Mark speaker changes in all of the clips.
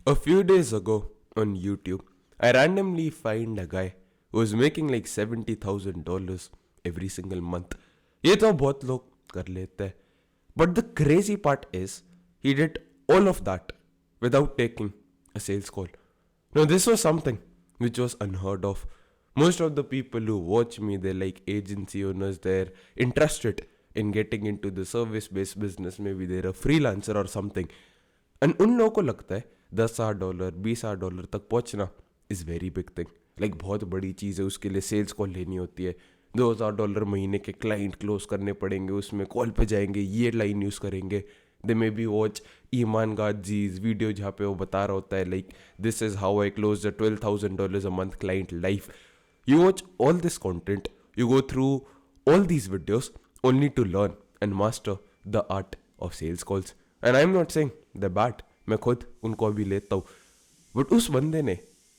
Speaker 1: A few days ago on YouTube, I randomly find a guy who is making like $70,000 every single month. ये तो बहुत लोग कर लेते हैं. But the crazy part is, he did all of that without taking a sales call. Now, this was something which was unheard of. Most of the people who watch me, they're like agency owners, they're interested in getting into the service based business. Maybe they're a freelancer or something. And उन लोगों को लगता है $10,000 $20,000 तक पहुंचना is very big thing. Like बहुत बड़ी चीज़ है. उसके लिए सेल्स कॉल लेनी होती है. $2,000 महीने के क्लाइंट क्लोज करने पड़ेंगे. उसमें कॉल पे जाएंगे, ये लाइन यूज़ करेंगे. They may be watch Iman Gadzhi's video जहाँ पे वो बता रहा होता है like this is how I close the $12,000 a month client life. You watch all this content, you go through all these videos only to learn and master the art of sales calls. And I'm not saying they're bad, मैं खुद उनको भी लेता हूँ. But उस बंदे ने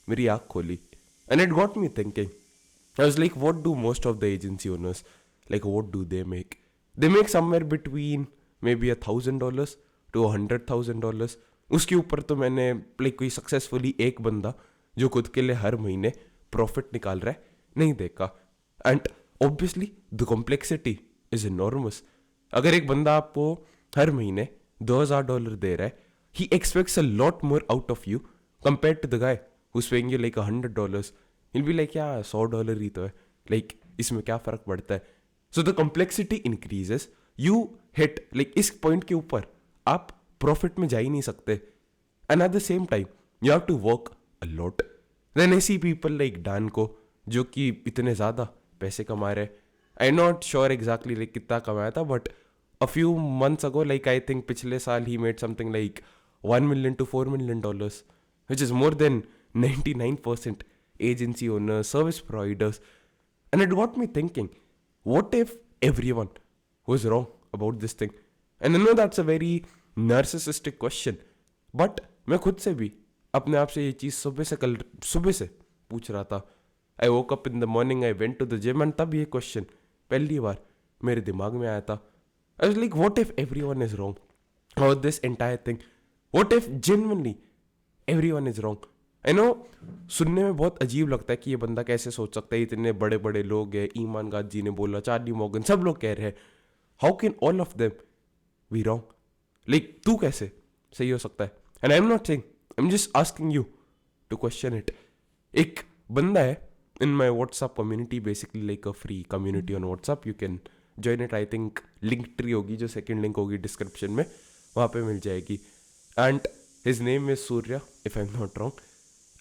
Speaker 1: मेरी आँख खोली and it got me thinking. I was like, what do most of the agency owners, like what do they make? They make somewhere between maybe $1,000 to $100,000. उसके ऊपर तो मैंने लाइक कोई सक्सेसफुली एक बंदा जो खुद के लिए हर महीने प्रॉफिट निकाल रहा है नहीं देखा. And obviously the complexity is enormous. अगर एक बंदा आपको हर महीने $2,000 दे रहा है, he expects a lot more out of you compare to the guy who's paying you like $100. He'll be like, yeah, $100 ही तो है, लाइक इसमें क्या फर्क पड़ता है. So the complexity increases. You hit like इस पॉइंट के ऊपर आप प्रॉफिट में जा ही नहीं सकते. And at the same time you have to work a lot. Then I see people like Dan को जो कि इतने ज़्यादा पैसे कमा रहे. I not sure exactly like कितना कमाया था, but a few months ago like I think पिछले साल he made something like $1 million to $4 million, which is more than 99% agency owners, service providers. And it got me thinking, what if everyone was wrong about this thing? And I know that's a very narcissistic question, but मैं खुद से भी अपने आप से ये चीज़ सुबह से पूछ रहा था. I woke up in the morning, I went to the gym, and तब ये क्वेश्चन पहली बार मेरे दिमाग में आया था. I was like, what if everyone is wrong about this entire thing? What if genuinely everyone is wrong? I know सुनने में बहुत अजीब लगता है कि ये बंदा कैसे सोच सकता है. इतने बड़े बड़े लोग हैं, ईमान गाजी ने बोला, चार्ली मॉर्गन, सब लोग कह रहे हैं. How can all of them be wrong? Like तू कैसे सही हो सकता है? And I am not saying, I am just asking you to question it. एक बंदा है in my WhatsApp community, basically like a free community on WhatsApp. You can join it. I think link tree होगी, जो second link होगी description में, वहाँ पे मिल जाएगी. And his name is Surya, if I'm not wrong.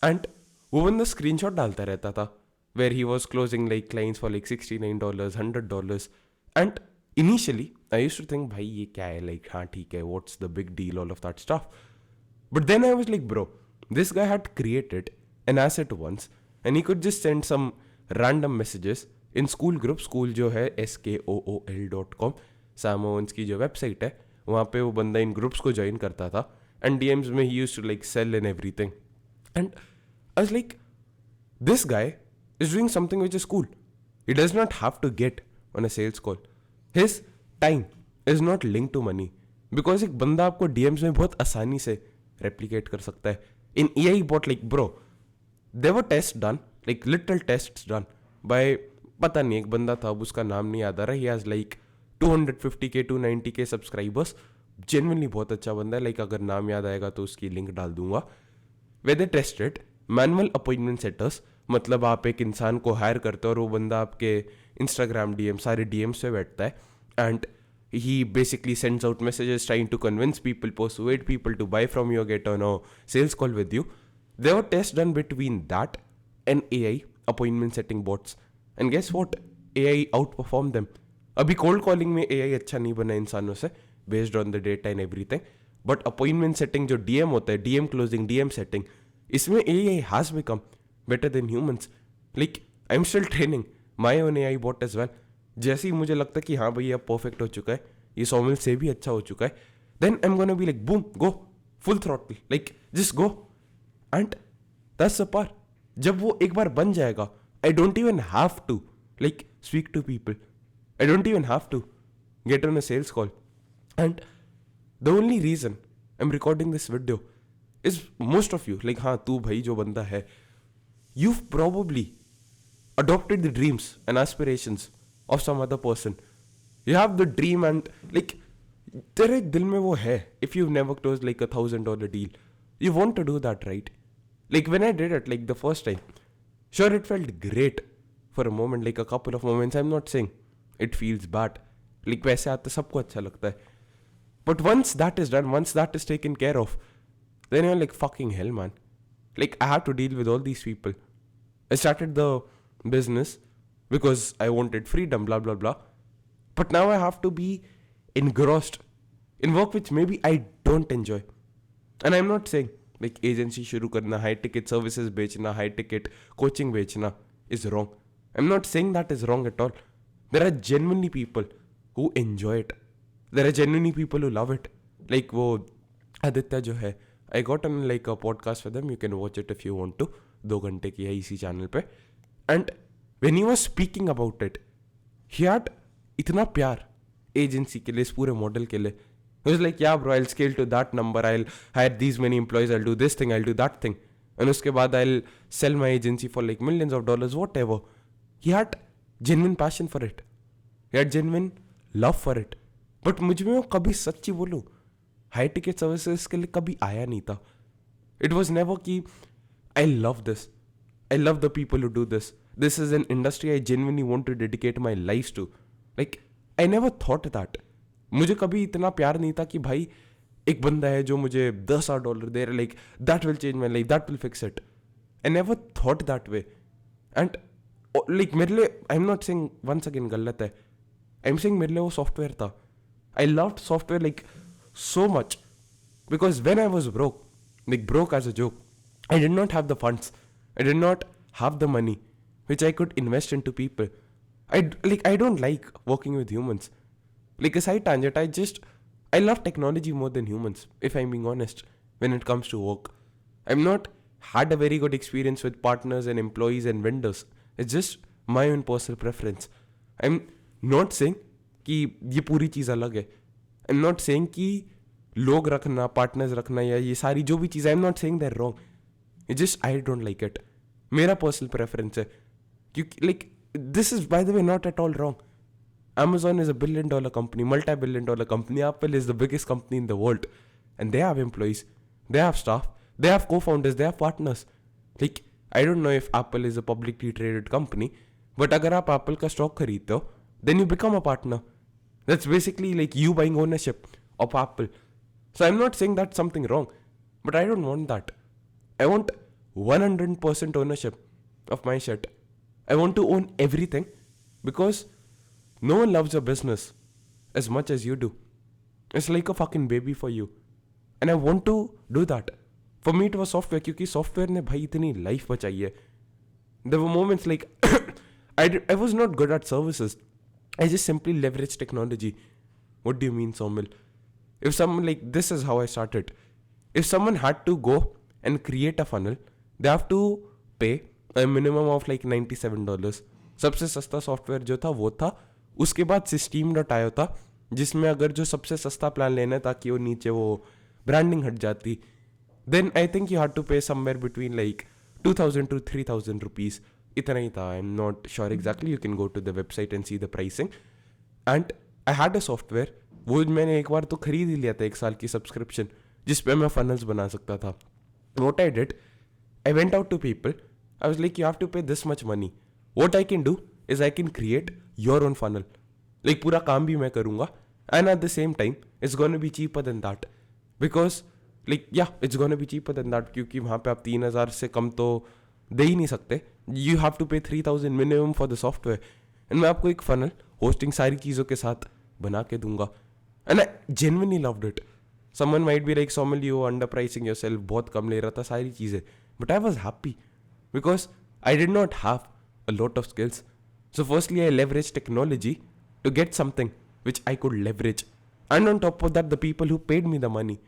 Speaker 1: And वो बंदा screenshot डालता रहता था where he was closing like clients for like $69, $100. And initially I used to think, भाई ये क्या है, like हाँ ठीक है, what's the big deal, all of that stuff. But then I was like, bro, this guy had created an asset once, and he could just send some random messages in school group. School जो है SKOOL.com, Sam Owens की जो website है, वहाँ पे वो बंदा इन groups को ज्वाइन करता था. एंड DMs में he used to like sell and everything. And I was like, this guy is doing something which is cool. He does not have to get on a sales call. His time is not linked to money. Because एक बंदा आपको DMs में बहुत आसानी से replicate कर सकता है. In AI bot, like bro, there were tests done, like literal tests done by, पता नहीं एक बंदा था, अब उसका नाम नहीं याद आ रहा. he has like 250K 290K subscribers. Genuinely बहुत अच्छा बंदा है. लाइक अगर नाम याद आएगा तो उसकी लिंक डाल दूंगा. वे दे टेस्टेड मैनुअल अपॉइंटमेंट सेटर्स. मतलब आप एक इंसान को हायर करते हो और वो बंदा आपके इंस्टाग्राम DM सारे DMs पे बैठता है. And he basically sends out messages trying to convince people, persuade people to buy from you or get on a sales call with you. There were tests done between that and AI appointment setting bots. And guess what? AI outperformed them. अभी cold calling में AI अच्छा नहीं बना इंसानों से based on the data and everything. But appointment setting जो DM होता है, DM closing, DM setting, इसमें AI has become better than humans. Like I'm still training my own AI bot as well. जैसे ही मुझे लगता है कि हाँ भाई अब परफेक्ट हो चुका है, ये 100 मिल से भी अच्छा हो चुका है, then I am gonna be like boom go full throttle, like just go. And that's the part. जब वो एक बार बन जाएगा, I don't even have to like speak to people. I don't even have to get on a sales call. And the only reason I am recording this video is most of you, like हाँ तू भाई जो बंदा है, you've probably adopted the dreams and aspirations of some other person. You have the dream and like तेरे दिल में वो है. If you've never closed like $1,000 deal, you want to do that, right? Like when I did it like the first time, sure it felt great for a moment, like a couple of moments. I'm not saying it feels bad. Like पैसे आते सबको अच्छा लगता है. But once that is done, once that is taken care of, then you're like fucking hell, man. Like I had to deal with all these people. I started the business because I wanted freedom, blah blah blah. But now I have to be engrossed in work which maybe I don't enjoy. And I'm not saying like agency शुरू करना, high ticket services बेचना, high ticket coaching बेचना is wrong. I'm not saying that is wrong at all. There are genuinely people who enjoy it. There are genuinely people who love it. Like वो आदित्य जो है, I got on like a podcast with him. You can watch it if you want to. 2 घंटे की है इसी channel पे. And when he was speaking about it, he had इतना प्यार एजेंसी के लिए, इस पूरे मॉडल के लिए. He was like, yeah bro, I'll scale to that number, I'll hire these many employees, I'll do this thing, I'll do that thing. And उसके बाद I'll sell my agency for like millions of dollars, whatever. He had genuine passion for it. He had genuine love for it. But मुझ में वो कभी सच्ची बोलूँ, high ticket services के लिए कभी आया नहीं था. It was never कि I love this. I love the people who do this. This is an industry I genuinely want to dedicate my life to. Like, I never thought that. मुझे कभी इतना प्यार नहीं था कि भाई एक बंदा है जो मुझे $10,000 दे रहा, like that will change my life, that will fix it. I never thought that way. And like मेरे लिए, I'm not saying once again गलत है. I'm saying मेरे लिए वो सॉफ्टवेयर था. I loved software like so much because when I was broke, like broke as a joke, I did not have the funds. I did not have the money which I could invest into people. I don't like working with humans. Like a side tangent, I love technology more than humans, if I'm being honest, when it comes to work. I've not had a very good experience with partners and employees and vendors. It's just my own personal preference. I'm not saying कि ये पूरी चीज़ अलग है. I'm not saying कि लोग रखना, partners रखना या ये सारी जो भी चीज़, I'm not saying they're wrong. It's just I don't like it. मेरा पर्सनल प्रेफरेंस है. क्योंकि like this is by the way not at all wrong. Amazon is a $1 billion company, multi-billion dollar company. Apple is the biggest company in the world. And they have employees. They have staff. They have co-founders. They have partners. Like, I don't know if Apple is a publicly traded company. But अगर आप Apple का stock खरीदते हो, then you become a partner. That's basically like you buying ownership of Apple. So I'm not saying that's something wrong. But I don't want that. I want 100% ownership of my shit. I want to own everything because no one loves your business as much as you do. It's like a fucking baby for you. And I want to do that. For me it was software क्योंकि software ने भाई इतनी life बचाई है. There were moments like I was not good at services. I just simply leveraged technology. What do you mean, Somil? If someone like this is how I started. If someone had to go and create a funnel, they have to pay a minimum of like $97. सबसे सस्ता software जो था वो था. उसके बाद Systeme.io था जिसमें अगर जो सबसे सस्ता प्लान लेना है ताकि वो नीचे वो ब्रांडिंग हट जाती, then I think you had to pay somewhere between like 2,000 to 3,000 rupees. इतना ही था. I'm not sure exactly. You can go to the website and see the pricing. And I had a software. वो मैंने एक बार तो खरीद ही लिया था 1 साल की सब्सक्रिप्शन जिस पे मैं फनल्स बना सकता था. What I did, I went out to people. I was like, you have to pay this much money. What I can do is I can create your own funnel. Like पूरा काम भी मैं करूँगा. And at the same time, it's gonna be cheaper than that. Because like yeah, it's gonna be cheaper than that क्योंकि वहाँ पे आप 3,000 से कम तो दे ही नहीं सकते. You have to pay 3,000 minimum for the software. And मैं आपको एक funnel hosting सारी चीज़ों के साथ बना के दूंगा. And I genuinely loved it. Someone might be like, Somil, you underpricing yourself, बहुत कम ले रहा था सारी चीज़ें. But I was happy because I did not have a lot of skills. So firstly, I leveraged technology to get something which I could leverage. And on top of that, the people who paid me the money,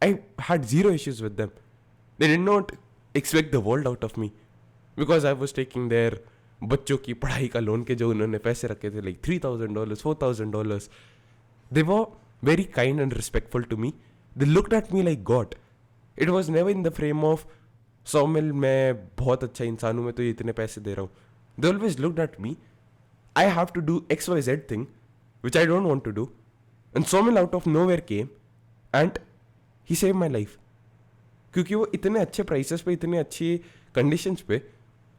Speaker 1: I had zero issues with them. They did not expect the world out of me because I was taking their बच्चों की पढ़ाई का loan के जो उन्होंने पैसे रखे थे like $3,000, $4,000. They were very kind and respectful to me. They looked at me like God. It was never in the frame of Saumil मैं बहुत अच्छा इंसान हूँ, मैं तो ये इतने पैसे दे रहा हूँ. They always looked at me. I have to do XYZ thing, which I don't want to do. And Somil out of nowhere came and he saved my life. क्योंकि वो इतने अच्छे प्राइसेस पे, इतने अच्छी कंडीशंस पे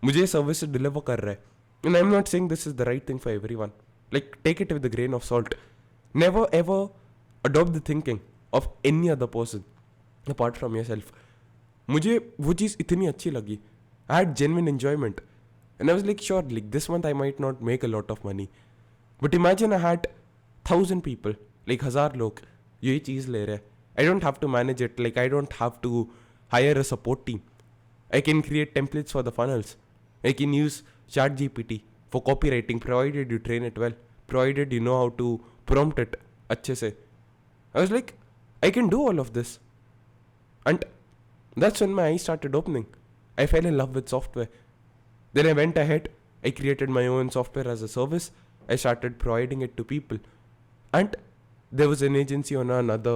Speaker 1: मुझे सर्विस डिलीवर कर रहा है. And I'm not saying this is the right thing for everyone. Like, take it with a grain of salt. Never ever adopt the thinking of any other person apart from yourself. मुझे वो चीज़ इतनी अच्छी लगी. I had genuine enjoyment. And I was like, sure, like this month I might not make a lot of money. But imagine I had 1,000 people, like 1,000 log, यही चीज़ ले रहे हैं. I don't have to manage it. Like I don't have to hire a support team. I can create templates for the funnels. I can use ChatGPT for copywriting, provided you train it well, provided you know how to prompt it अच्छे से. I was like, I can do all of this. And that's when my eyes started opening. I fell in love with software. Then I went ahead, I created my own software as a service, I started providing it to people. And there was an agency on another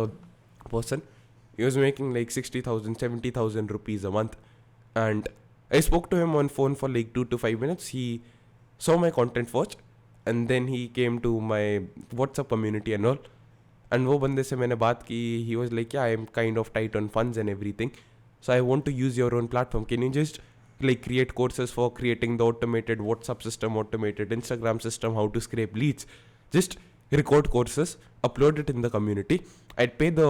Speaker 1: person, he was making like 60,000, 70,000 rupees a month. And I spoke to him on phone for like 2 to 5 minutes, he saw my content watch, and then he came to my WhatsApp community and all. And वो बंदे से मैंने बात की, he was like, yeah, I'm kind of tight on funds and everything, so I want to use your own platform, can you just like create courses for creating the automated WhatsApp system, automated Instagram system, how to scrape leads. Just record courses, upload it in the community. I'd pay the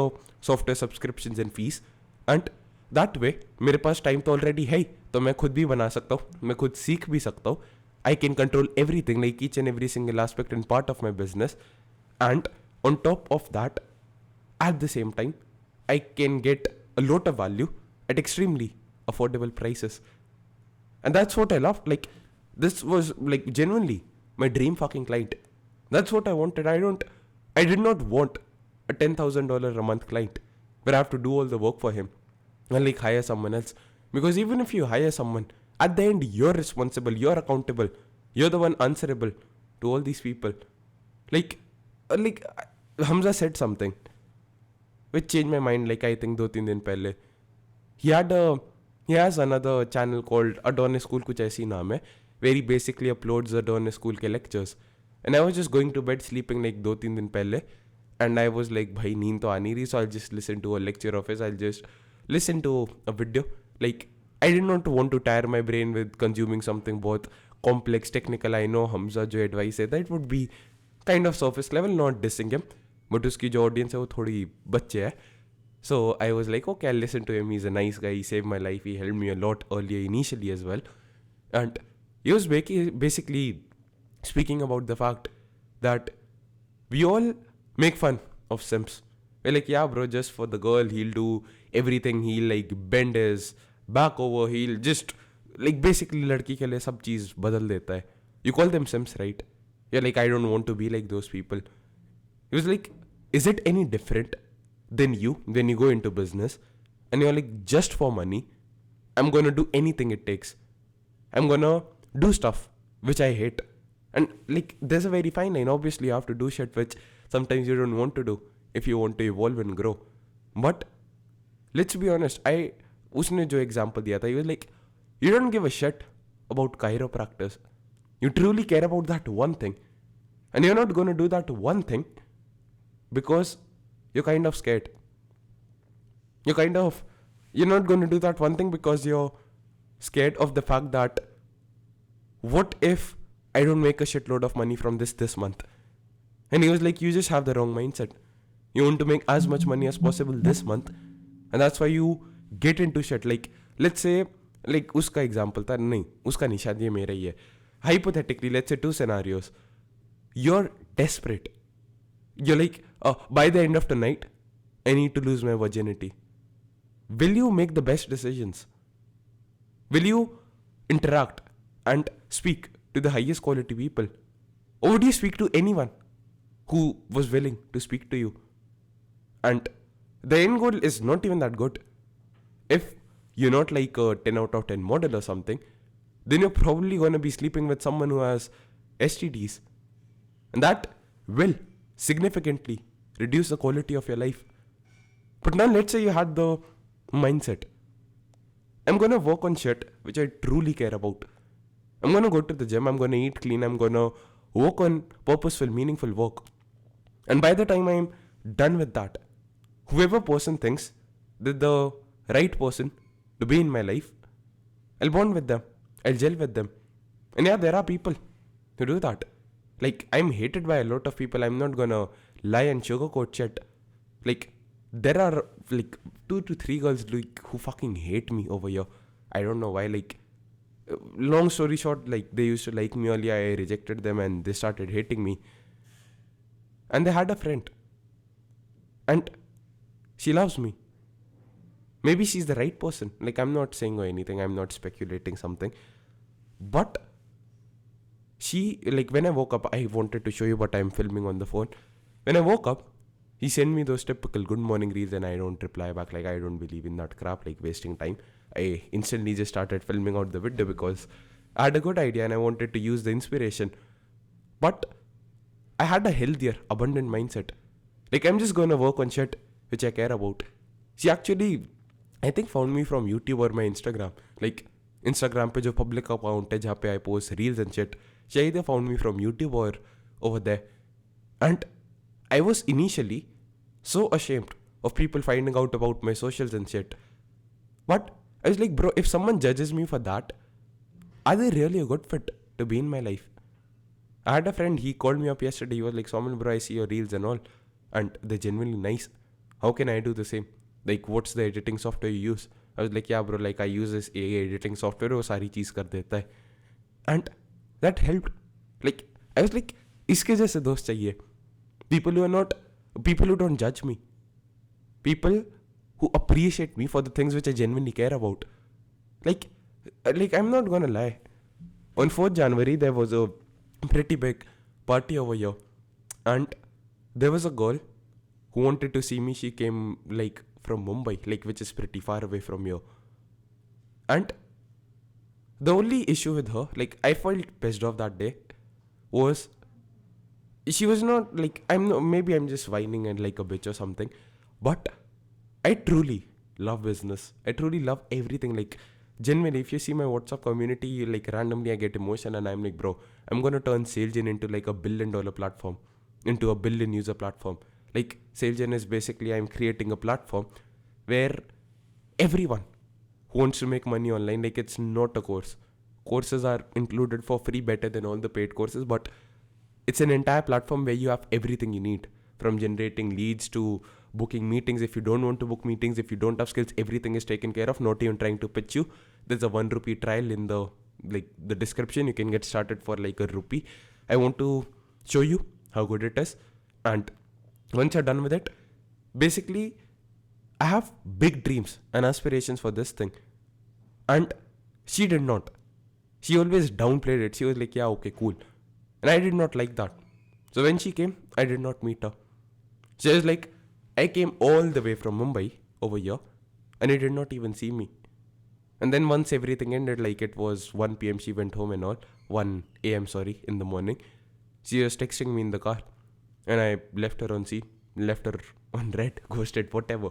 Speaker 1: software subscriptions and fees, and that way मेरे पास time तो already है, तो मैं खुद भी बना सकता हूँ, मैं खुद सीख भी सकता हूँ. I can control everything, like each and every single aspect and part of my business. And on top of that, at the same time, I can get a lot of value at extremely affordable prices. And that's what I loved. Like, this was like genuinely my dream fucking client. That's what I wanted. I did not want a $10,000 a month client where I have to do all the work for him and like hire someone else. Because even if you hire someone, at the end you're responsible, you're accountable, you're the one answerable to all these people. Like Hamza said something which changed my mind. Like I think 2-3 दिन पहले, he has another channel called Adorn School, कुछ ऐसी नाम है, where he basically uploads Adorn School के lectures. And I was just going to bed sleeping like 2-3 दिन पहले, and I was like, भाई नींद तो आ नहीं रही, so I'll just listen to a lecture of his, I'll just listen to a video. Like I did not want to tire my brain with consuming something बहुत complex, technical. I know Hamza जो advice है, that would be kind of surface level, not dissing him, but उसकी जो audience है वो थोड़ी बच्चे है. So I was like, okay, I'll listen to him. He's a nice guy. He saved my life. He helped me a lot earlier initially as well. And he was basically speaking about the fact that we all make fun of simps. We're like, yeah, bro, just for the girl, he'll do everything. He'll like bend his back over. He'll just like basically ladki ke liye sab cheez badal deta hai. You call them simps, right? You're like, I don't want to be like those people. He was like, is it any different than you when you go into business and you're like, just for money, I'm gonna do anything it takes. I'm gonna do stuff which I hate. And like, there's a very fine line. Obviously, you have to do shit which sometimes you don't want to do if you want to evolve and grow. But let's be honest, उसने जो example दिया था, he was like, you don't give a shit about chiropractors. You truly care about that one thing. And you're not gonna do that one thing because you're kind of scared. You're not going to do that one thing because you're scared of the fact that what if I don't make a shitload of money from this month? And he was like, you just have the wrong mindset. You want to make as much money as possible this month, and that's why you get into shit. Like, let's say, like उसका example था, नहीं उसका नहीं, शायद ये मेरा ही है. Hypothetically, let's say 2 scenarios. You're desperate. You're like, by the end of the night, I need to lose my virginity. Will you make the best decisions? Will you interact and speak to the highest quality people? Or would you speak to anyone who was willing to speak to you? And the end goal is not even that good. If you're not like a 10 out of 10 model or something, then you're probably going to be sleeping with someone who has STDs. And that will significantly reduce the quality of your life. But now let's say you had the mindset. I'm gonna work on shit which I truly care about. I'm gonna go to the gym, I'm gonna eat clean, I'm gonna work on purposeful, meaningful work. And by the time I'm done with that, whoever person thinks that the right person to be in my life, I'll bond with them, I'll gel with them. And yeah, there are people who do that. Like, I'm hated by a lot of people, I'm not gonna lie and sugarcoat shit. Like, there are like 2 to 3 girls like, who fucking hate me over here. I don't know why. Like, long story short, like, they used to like me earlier, I rejected them and they started hating me. And they had a friend. And she loves me. Maybe she's the right person. Like, I'm not saying or anything, I'm not speculating something. But she, like, when I woke up, I wanted to show you, but I'm filming on the phone. When I woke up, he sent me those typical good morning reads and I don't reply back. Like, I don't believe in that crap, like wasting time. I instantly just started filming out the video because I had a good idea and I wanted to use the inspiration. But I had a healthier, abundant mindset. Like, I'm just gonna work on shit which I care about. She actually, I think, found me from YouTube or my Instagram. Like, Instagram पे जो public account है जहाँ पे I post reels and shit. She either found me from YouTube or over there. And I was initially so ashamed of people finding out about my socials and shit. But I was like, bro, if someone judges me for that, are they really a good fit to be in my life? I had a friend, he called me up yesterday. He was like, Soumil, bro, I see your reels and all. And they're genuinely nice. How can I do the same? Like, what's the editing software you use? I was like, yeah, bro, like, I use this AI editing software. वो सारी चीज़ कर देता है. And that helped. Like, I was like, इसके जैसे दोस्त चाहिए. People who don't judge me. People who appreciate me for the things which I genuinely care about. Like I'm not gonna lie. On 4th January, there was a pretty big party over here. And there was a girl who wanted to see me. She came, like, from Mumbai, like, which is pretty far away from here. And the only issue with her, like, I felt pissed off that day, was she was not, like, maybe I'm just whining and like a bitch or something, but I truly love business. I truly love everything. Like, genuinely, if you see my WhatsApp community, like, randomly I get emotion and I'm like, bro, I'm gonna turn SalesGen into like $1 billion platform, into a 1 billion user platform. Like, SalesGen is basically, I'm creating a platform where everyone who wants to make money online, like, it's not a course. Courses are included for free, better than all the paid courses, but it's an entire platform where you have everything you need, from generating leads to booking meetings. If you don't want to book meetings, if you don't have skills, everything is taken care of, not even trying to pitch you. There's a 1 rupee trial in the description. You can get started for like a rupee. I want to show you how good it is. And once you're done with it, basically, I have big dreams and aspirations for this thing. And she did not. She always downplayed it. She was like, yeah, okay, cool. And I did not like that. So when she came, I did not meet her. She was like, I came all the way from Mumbai over here and he did not even see me. And then once everything ended, like, it was 1 p.m, she went home and all. 1 a.m, sorry, in the morning. She was texting me in the car. And I left her on scene, left her on red, ghosted, whatever.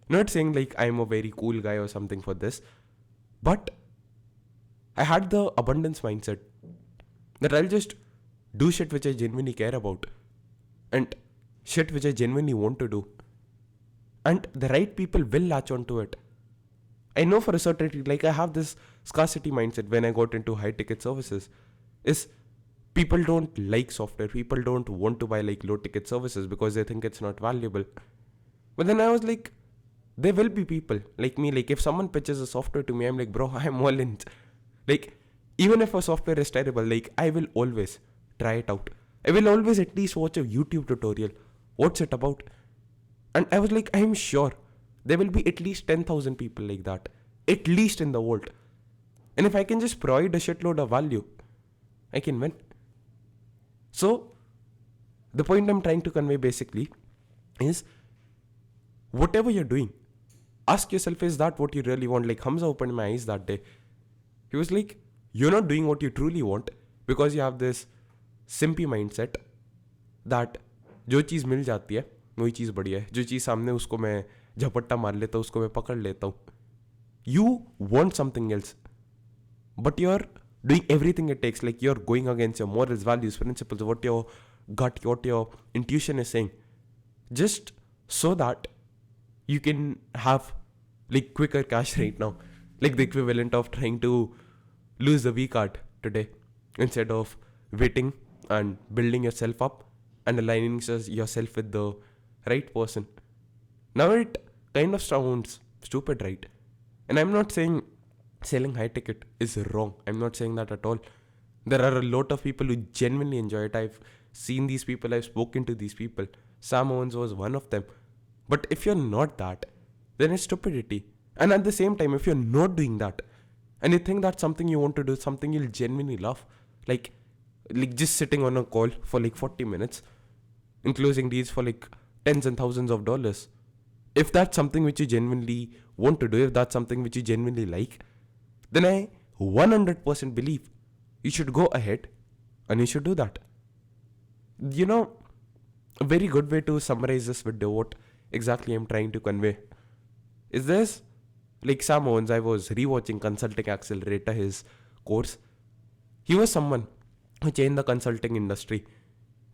Speaker 1: Not saying like I'm a very cool guy or something for this, but I had the abundance mindset that I'll just do shit which I genuinely care about and shit which I genuinely want to do. And the right people will latch onto it. I know for a certainty, like, I have this scarcity mindset when I got into high ticket services, is people don't like software. People don't want to buy like low ticket services because they think it's not valuable. But then I was like, there will be people like me. Like, if someone pitches a software to me, I'm like, bro, I'm all in. Like, even if a software is terrible, like, I will always try it out. I will always at least watch a YouTube tutorial. What's it about? And I was like, I'm sure there will be at least 10,000 people like that, at least in the world. And if I can just provide a shitload of value, I can win. So, the point I'm trying to convey basically is, whatever you're doing, ask yourself, is that what you really want? Like, Hamza opened my eyes that day. He was like, you're not doing what you truly want because you have this simpy mindset that जो चीज़ मिल जाती है वही चीज़ बढ़िया है, जो चीज़ सामने उसको मैं झपट्टा मार लेता हूँ, उसको मैं पकड़ लेता हूँ. You want something else, but you're doing everything it takes, like you're going against your morals, values, principles, what your gut, what your intuition is saying, just so that you can have like quicker cash right now, like the equivalent of trying to lose the V card today instead of waiting and building yourself up and aligning yourself with the right person. Now it kind of sounds stupid, right? And I'm not saying selling high ticket is wrong. I'm not saying that at all. There are a lot of people who genuinely enjoy it. I've seen these people, I've spoken to these people. Sam Owens was one of them. But if you're not that, then it's stupidity. And at the same time, if you're not doing that, and you think that's something you want to do, something you'll genuinely love, like just sitting on a call for like 40 minutes, and closing deals for like tens and thousands of dollars. If that's something which you genuinely want to do, if that's something which you genuinely like, then I 100% believe you should go ahead and you should do that. You know, a very good way to summarize this video, what exactly I'm trying to convey, is this. Like Sam Owens, I was rewatching Consulting Accelerator, his course. He was someone who changed the consulting industry.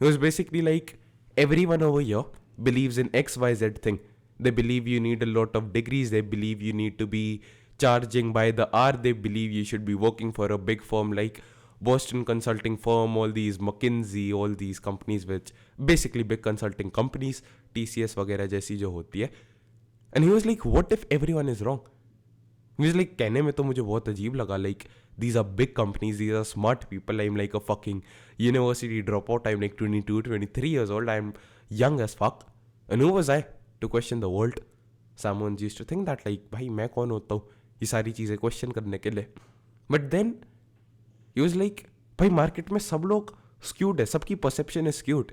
Speaker 1: He was basically like, everyone over here believes in XYZ thing. They believe you need a lot of degrees. They believe you need to be charging by the hour. They believe you should be working for a big firm like Boston Consulting Firm, all these McKinsey, all these companies which basically big consulting companies, TCS वगैरह जैसी जो होती है. And he was like, what if everyone is wrong? He was like, कहने में तो मुझे बहुत अजीब लगा, like these are big companies, these are smart people. I'm like a fucking university dropout. I'm like 22, 23 years old. I'm young as fuck. And who was I to question the world? Sam Owens used to think that, like, भाई मैं कौन होता हूँ ये सारी चीज़ें question करने के लिए. But then he was like, भाई मार्केट में सब लोग skewed है, सबकी perception is skewed.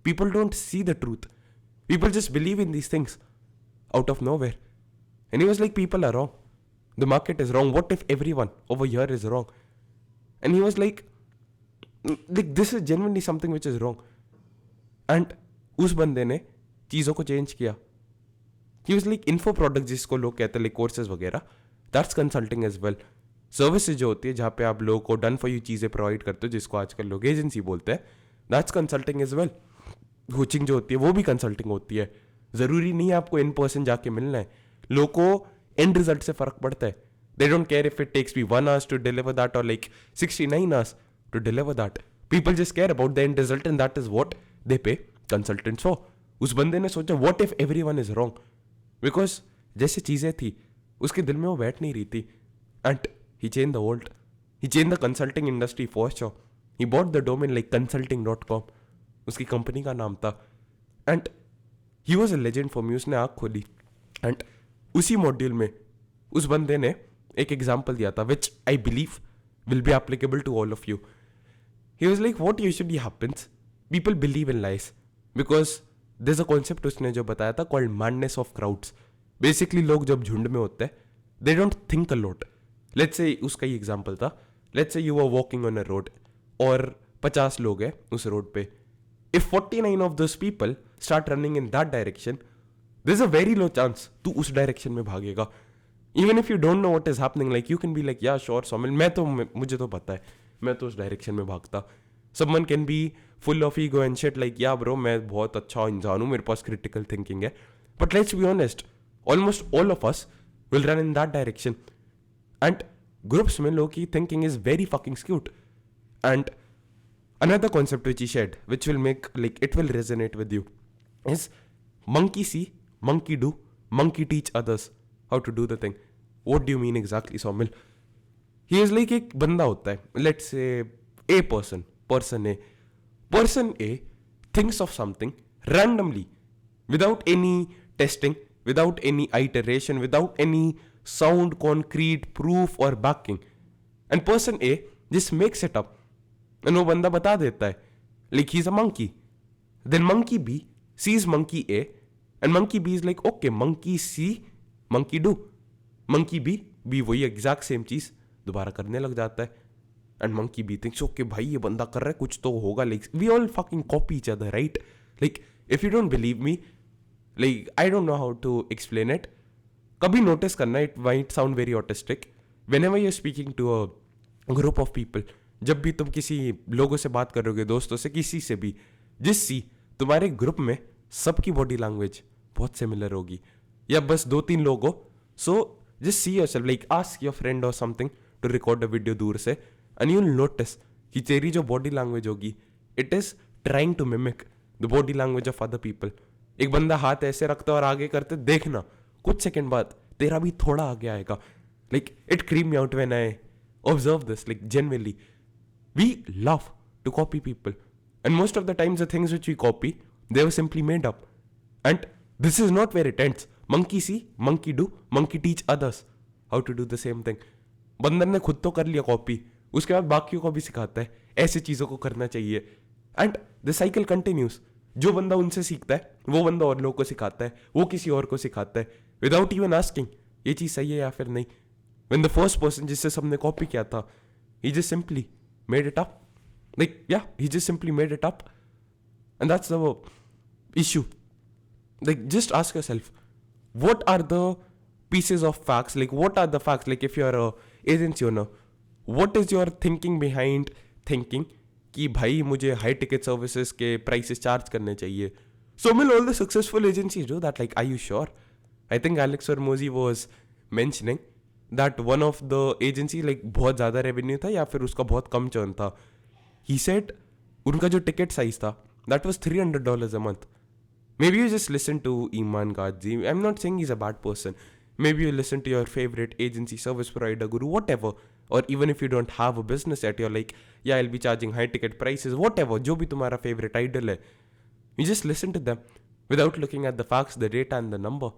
Speaker 1: People don't see the truth. People just believe in these things out of nowhere. And he was like, people are wrong. The market is wrong. What if everyone over here is wrong? And he was like this is genuinely something which is wrong. And उस बंदे ने चीज़ों को change किया. He was like, info products जिसको लोग कहते हैं, like courses वगैरह, that's consulting as well. Services जो होती है जहाँ पे आप लोगों को डन फॉर यू चीज़ें प्रोवाइड करते हो, जिसको आजकल लोग एजेंसी बोलते हैं, that's consulting as well. Coaching जो होती है वो भी कंसल्टिंग होती है. ज़रूरी नहीं है आपको इन पर्सन जाके मिलना है. लोगों को एंड रिजल्ट से फ़र्क पड़ता है. They don't care if it takes me 1 hour to deliver that और like 69 hours to deliver that. People just care about the end result and that is what they pay consultants for. उस बंदे ने सोचा what if everyone is wrong, because जैसे चीज़ें थी उसके दिल में वो बैठ नहीं रही थी. And he changed the world. He changed the consulting industry for sure. He bought the domain like consulting.com. उसकी कंपनी का नाम था. And he was a legend for me. उसने आँख खोली. एंड उसी मॉड्यूल में उस बंदे ने एक एग्जाम्पल दिया था which I believe will be applicable to all of you. He was like what usually happens, people believe in lies because there is a concept उसने जो बताया था called madness of crowds. Basically लोग जब झुंड में होते हैं they don't think a lot. Let's say उसका ही एग्जाम्पल था. Let's say you are walking on a road और 50 लोग हैं उस रोड पे. If 49 of those people start running in that direction, there is a very low chance तू उस डायरेक्शन में भागेगा. Even if you don't know what is happening, like you can be like yeah sure Somil, मुझे तो पता है, मैं तो उस डायरेक्शन में भागता. Someone can be full of ego and shit like या ब्रो मैं बहुत अच्छा इंसान हूँ, मेरे पास क्रिटिकल थिंकिंग है. But let's be honest, almost all of us will run in that direction. And groups में लोगों की thinking is very fucking skewed. And another concept which he shared, which will make, like, it will resonate with you, is monkey see, monkey do, monkey teach others how to do the thing. What do you mean exactly, Somil? He is like एक बंदा होता है, let's say A person A thinks of something randomly, without any testing, without any iteration, without any sound, concrete proof or backing. And person A just makes it up. And वो बंदा बता देता है, like he's a monkey. Then monkey B sees monkey A and monkey B is like, okay, monkey C, monkey do. Monkey B भी वही exact same चीज़ दोबारा करने लग जाता है. And monkey B thinks, okay भाई ये बंदा कर रहा है कुछ तो होगा. Like we all fucking copy each other, right? Like if you don't believe me, like I don't know how to explain it. कभी नोटिस करना, it might sound very autistic. Whenever you are speaking to a group of people, जब भी तुम किसी लोगों से बात करोगे, दोस्तों से, किसी से भी, जिस सी तुम्हारे ग्रुप में सबकी बॉडी लैंग्वेज बहुत सिमिलर होगी, या बस 2-3 लोग हो. So just see yourself, like ask your friend और something to record a video दूर से, एंड यू विल नोटिस कि तेरी जो बॉडी लैंग्वेज होगी, it is trying to mimic the body language of other people. एक बंदा हाथ ऐसे रखता और आगे करते, देखना कुछ सेकंड बाद तेरा भी थोड़ा आगे आएगा. Like it cream me out when I observe this. Like genuinely we love to copy people, and most of the times the things which we copy, they were simply made up. And this is not where it ends. Monkey see, monkey do, monkey teach others how to do the same thing. बंदर ने खुद तो कर लिया copy, उसके बाद बाकियों को भी सिखाता है ऐसे चीज़ों को करना चाहिए. And the cycle continuous. जो बंदा उनसे सीखता है वो बंदा और लोगों को सिखाता है, वो किसी और को सिखाता है, विदाउट इवन आस्किंग ये चीज़ सही है या फिर नहीं. व्हेन द फर्स्ट पर्सन जिससे सबने कॉपी किया था, he just simply made it up. Like, yeah, he just simply made it up. And that's the issue. Like, just ask yourself, what are the pieces of facts? Like, what are the facts? Like, if you're a agency owner, what is your thinking behind thinking कि भाई मुझे high ticket services के prices charge करने चाहिए? So, will all the successful agencies do that? Like, are you sure? I think Alex Hormozy was mentioning that one of the agency, like, बहुत ज़्यादा revenue था या फिर उसका बहुत कम चर्न था. He said उनका जो टिकट साइज था, that was $300 a month. Maybe you just listen to Iman Gadzi. I'm not saying he's a bad person. Maybe you listen to your favorite agency, service provider, guru, whatever. Or even if you don't have a business yet, you're like, yeah, I'll be charging high ticket prices, whatever. जो भी तुम्हारा favorite idol है, you just listen to them without looking at the facts, the data and the number.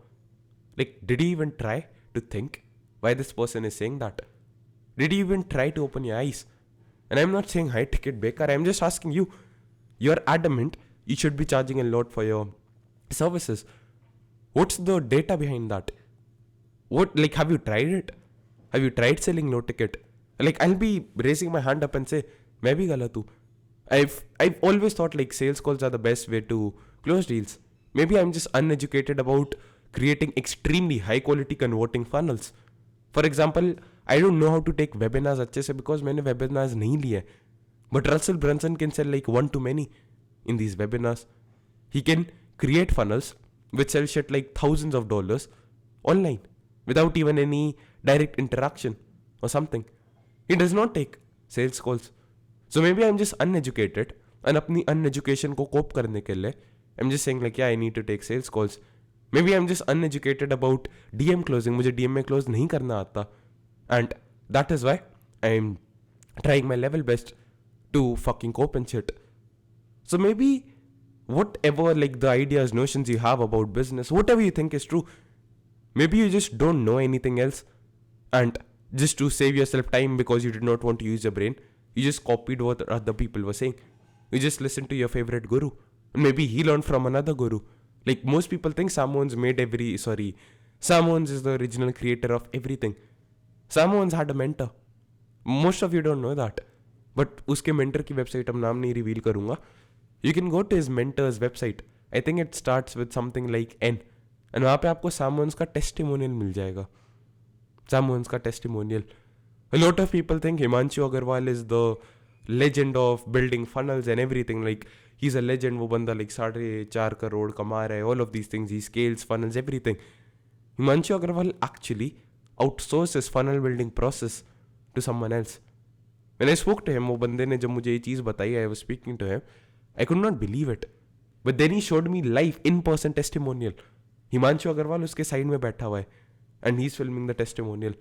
Speaker 1: Like, did you even try to think why this person is saying that? Did you even try to open your eyes? And I'm not saying high ticket baker. I'm just asking you. You're adamant you should be charging a lot for your services. What's the data behind that? What, like, have you tried it? Have you tried selling low ticket? Like, I'll be raising my hand up and say, मैं भी गलत हूँ. I've always thought like sales calls are the best way to close deals. Maybe I'm just uneducated about creating extremely high quality converting funnels. For example, I don't know how to take webinars अच्छे से because मैंने webinars नहीं लिए. But Russell Brunson can sell like one to many in these webinars. He can create funnels which sell shit like thousands of dollars online without even any direct interaction or something. He does not take sales calls. So maybe I'm just uneducated and अपनी uneducation को cope करने के लिए I'm just saying like, yeah, I need to take sales calls. Maybe I'm just uneducated about DM closing. मुझे DM में close नहीं करना आता. And that is why I'm trying my level best to fucking cope and shit. So maybe whatever like the ideas, notions you have about business, whatever you think is true, maybe you just don't know anything else. And just to save yourself time because you did not want to use your brain, you just copied what other people were saying. You just listened to your favorite guru. And maybe he learned from another guru. Like most people think Sam Owens Sam Owens is the original creator of everything. Sam Owens had a mentor. Most of you don't know that. But उसके mentor की website हम नाम नहीं reveal करूँगा. You can go to his mentor's website. I think it starts with something like N. And वहाँ पे आपको Sam Owens का testimonial मिल जाएगा. Sam Owens का testimonial. A lot of people think Himanshu Agarwal is the legend of building funnels and everything. Like he's a legend. वो बंदा like 4.5 crore कमा रहा है. All of these things. He scales funnels, everything. Himanshu Agarwal actually outsources funnel building process to someone else. When I spoke to him, वो बंदे ने जब मुझे ये चीज़ बताई, I was speaking to him, I could not believe it. But then he showed me live in-person testimonial. Himanshu Agarwal उसके side में बैठा हुआ है and he's filming the testimonial.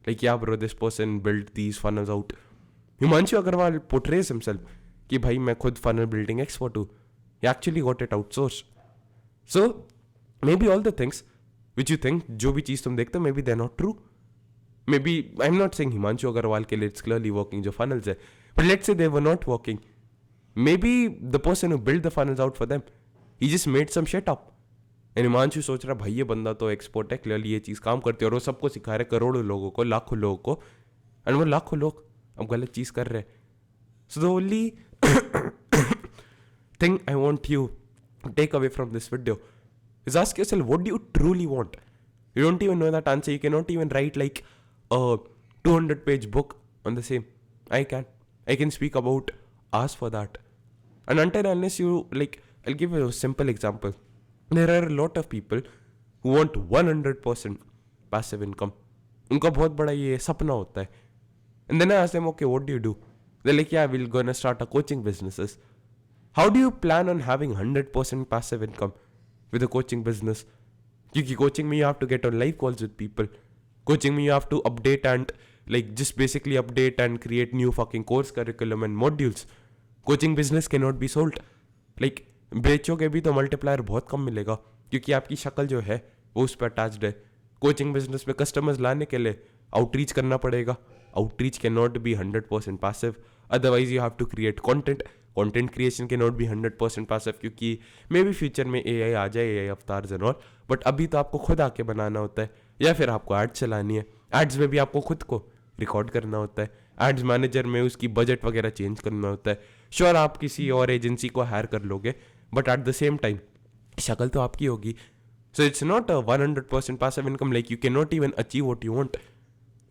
Speaker 1: Like, yeah bro, this person built these funnels out. Himanshu Agarwal portrays himself कि भाई मैं खुद funnel building expert हूँ. He actually got it outsourced. So, maybe all the things which you think, जो भी चीज़ तुम देखते हो, maybe they're not true. Maybe, I'm not saying Himanshu Agarwal के लिए it's clearly working जो funnels है. But let's say they were not working. Maybe the person who built the funnels out for them, he just made some shit up. And Himanshu सोच रहा भाई ये बंदा तो एक्सपर्ट है, क्लियरली ये चीज़ काम करती है और वो सबको सिखा रहे करोड़ों लोगों को, लाखों लोगों को, एंड वो लाखों लोग अब गलत चीज़ कर रहे हैं. So the only thing I want you take away from this video is ask yourself, what do you truly want? You don't even know that answer. You cannot even write like a 200-page book on the same. I can speak about hours for that. And until unless you like, I'll give you a simple example. There are a lot of people who want 100% passive income. उनका बहुत बड़ा ये सपना होता है. And then I ask them, okay, what do you do? They're like, yeah, we're gonna start a coaching businesses. How do you plan on having 100% passive income with a coaching business? क्योंकि coaching में you have to get on live calls with people. Coaching में you have to update and like just basically update and create new fucking course curriculum and modules. Coaching business cannot be sold. Like बेचोगे भी तो multiplier बहुत कम मिलेगा क्योंकि आपकी शक्ल जो है वो उस पर अटैच्ड है. कोचिंग बिजनेस में कस्टमर्स लाने के लिए आउटरीच करना पड़ेगा. Outreach can not be 100% passive. Otherwise you have to create content. Content creation can not be 100% passive क्योंकि मे बी फ्यूचर में AI आ जाए, AI avatars and all. But अभी तो आपको खुद आके बनाना होता है या फिर आपको एड्स चलानी है. एड्स में भी आपको खुद को रिकॉर्ड करना होता है. एड्स मैनेजर में उसकी बजट वगैरह चेंज करना होता है. श्योर आप किसी और एजेंसी को हायर कर लोगे but at the same time शक्ल तो आपकी होगी. So it's not a 100% passive income. Like you cannot even achieve what you want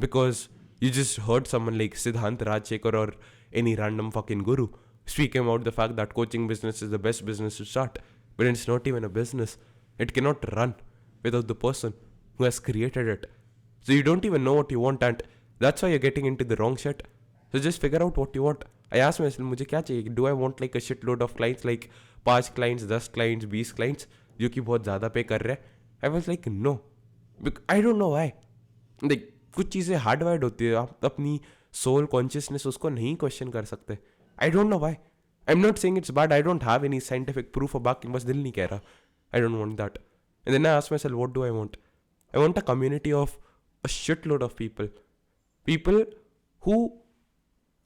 Speaker 1: because you just heard someone like Siddhant Rajshekhar or any random fucking guru speaking about the fact that coaching business is the best business to start. But it's not even a business. It cannot run without the person who has created it. So you don't even know what you want and that's why you're getting into the wrong shit. So just figure out what you want. I asked myself, मुझे क्या चाहिए? Do I want like a shitload of clients, like 5 clients, 10 clients, 20 clients जो कि बहुत ज़्यादा पे कर रहे हैं? I was like no. I don't know why. Like कुछ चीज़ें हार्ड वायर्ड होती है. आप अपनी सोल कॉन्शियसनेस उसको नहीं क्वेश्चन कर सकते. I don't know why. I'm not saying it's bad. I don't have any scientific proof of backing. बस दिल नहीं कह रहा. I don't want that. And then I asked myself, what do I want? I want a community of a shitload of people. People who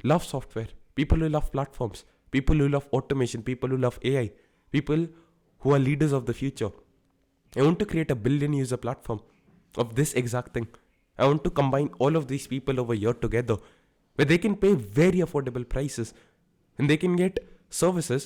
Speaker 1: love software. People who love platforms. People who love automation. People who love AI. People who are leaders of the future. I want to create a billion user platform of this exact thing. I want to combine all of these people over here together where they can pay very affordable prices and they can get services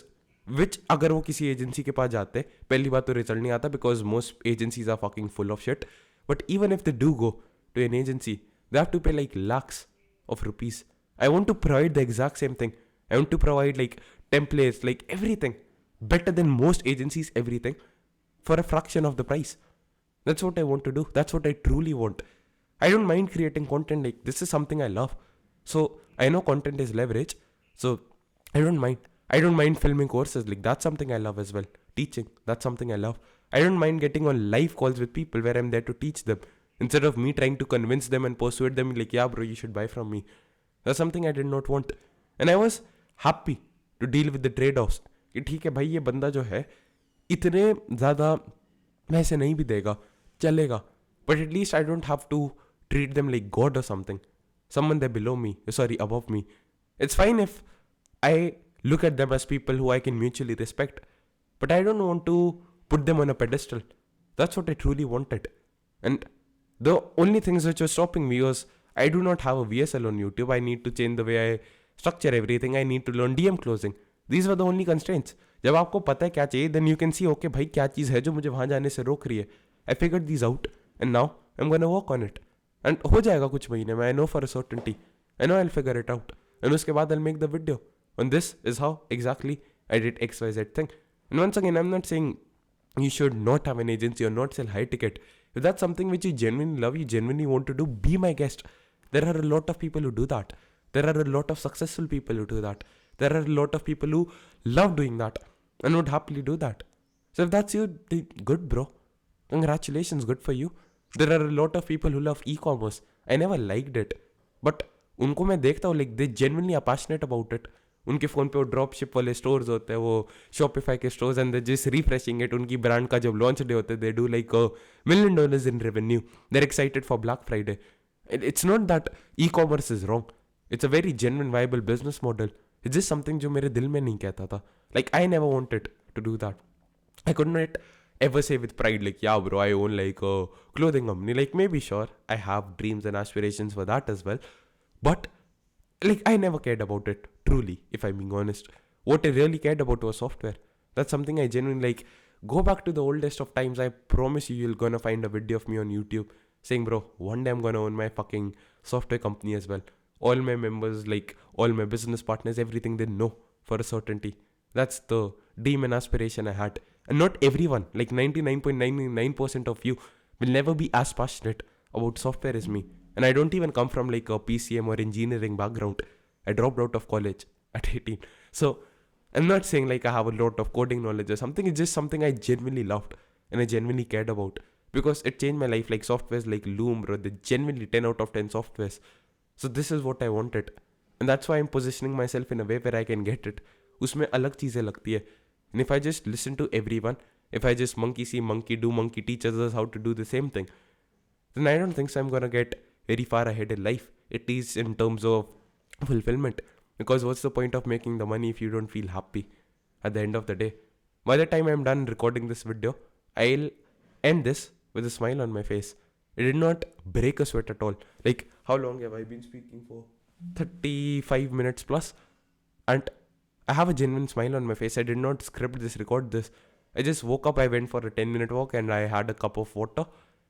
Speaker 1: which अगर वो किसी agency के पास जाते हैं पहली बात तो result नहीं आता because most agencies are fucking full of shit. But even if they do go to an agency, they have to pay like lakhs of rupees. I want to provide the exact same thing. I want to provide like templates, like everything better than most agencies, everything for a fraction of the price. That's what I want to do. That's what I truly want. I don't mind creating content. Like this is something I love. So I know content is leverage. So I don't mind. I don't mind filming courses. Like that's something I love as well. Teaching. That's something I love. I don't mind getting on live calls with people where I'm there to teach them. Instead of me trying to convince them and persuade them like, yeah bro, you should buy from me. That's something I did not want. And I was happy to deal with the trade-offs. कि ठीक है भाई ये बंदा जो है इतने ज़्यादा पैसे नहीं भी देगा चलेगा but at least I don't have to treat them like God or something. Someone they're below me, sorry, above me. It's fine if I look at them as people who I can mutually respect, but I don't want to put them on a pedestal. That's what I truly wanted. And the only things which were stopping me was I do not have a VSL on YouTube. I need to change the way I structure everything. I need to learn DM closing. These were the only constraints. जब आपको पता है क्या चाहिए then you can see okay भाई क्या चीज़ है जो मुझे वहाँ जाने से रोक रही है. I figured these out and now I'm gonna work on it. And हो जाएगा कुछ महीने में. I know for a certainty. I know I'll figure it out. And उसके बाद I'll make the video. And this is how exactly I did XYZ thing. And once again, I'm not saying you should not have an agency or not sell high ticket. If that's something which you genuinely love, you genuinely want to do, be my guest. There are a lot of people who do that. There are a lot of successful people who do that. There are a lot of people who love doing that and would happily do that. So if that's you, good bro. Congratulations, good for you. There are a lot of people who love e-commerce. I never liked it. But उनको मैं देखता हूँ like they genuinely are passionate about it. उनके phone पे वो drop ship वाले stores होते हैं, वो शॉपिफाई के स्टोर्स एंड जिस रिफ्रेशिंग इट उनकी ब्रांड का जब लॉन्च डे होता है they do like $1 million in revenue. They're excited for Black Friday. It's not that e-commerce is wrong. It's a very genuine viable business model. It's just something जो मेरे दिल में नहीं कहता था. Like I never wanted to do that. I could not ever say with pride like yeah bro I own like a clothing company. Like maybe sure I have dreams and aspirations for that as well. But like I never cared about it truly, if I'm being honest. What I really cared about was software. That's something I genuinely like. Go back to the oldest of times. I promise you're gonna find a video of me on YouTube saying, bro, one day I'm gonna own my fucking software company as well. All my members, like all my business partners, everything, they know for a certainty. That's the dream and aspiration I had. And not everyone, like 99.99% of you, will never be as passionate about software as me. And I don't even come from like a PCM or engineering background. I dropped out of college at 18. So I'm not saying like I have a lot of coding knowledge or something. It's just something I genuinely loved and I genuinely cared about because it changed my life. Like softwares like Loom, bro, they genuinely 10 out of 10 softwares. So this is what I wanted. And that's why I'm positioning myself in a way where I can get it. उसमें अलग चीज़ें लगती है. And if I just listen to everyone, if I just monkey see, monkey do, monkey teach others how to do the same thing, then I don't think so I'm gonna get very far ahead in life. It is in terms of fulfillment. Because what's the point of making the money if you don't feel happy at the end of the day? By the time I'm done recording this video, I'll end this with a smile on my face. It did not break a sweat at all. Like, how long have I been speaking for? 35 minutes plus. And I have a genuine smile on my face. I did not script this, record this. I just woke up, I went for a 10-minute walk and I had a cup of water.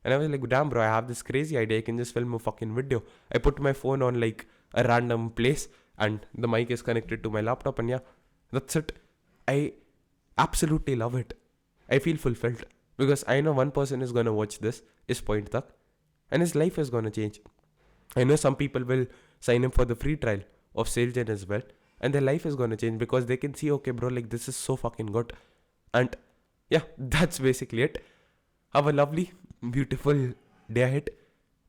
Speaker 1: And I was like, damn bro, I have this crazy idea. I can just film a fucking video. I put my phone on like a random place and the mic is connected to my laptop and yeah, that's it. I absolutely love it. I feel fulfilled because I know one person is gonna watch this, is point tak, and his life is gonna change. I know some people will sign up for the free trial of SailGen as well, and their life is gonna change because they can see, okay, bro, like this is so fucking good. And yeah, that's basically it. Have a lovely, beautiful day ahead.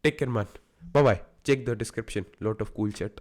Speaker 1: Take care, man. Bye bye. Check the description. Lot of cool shit.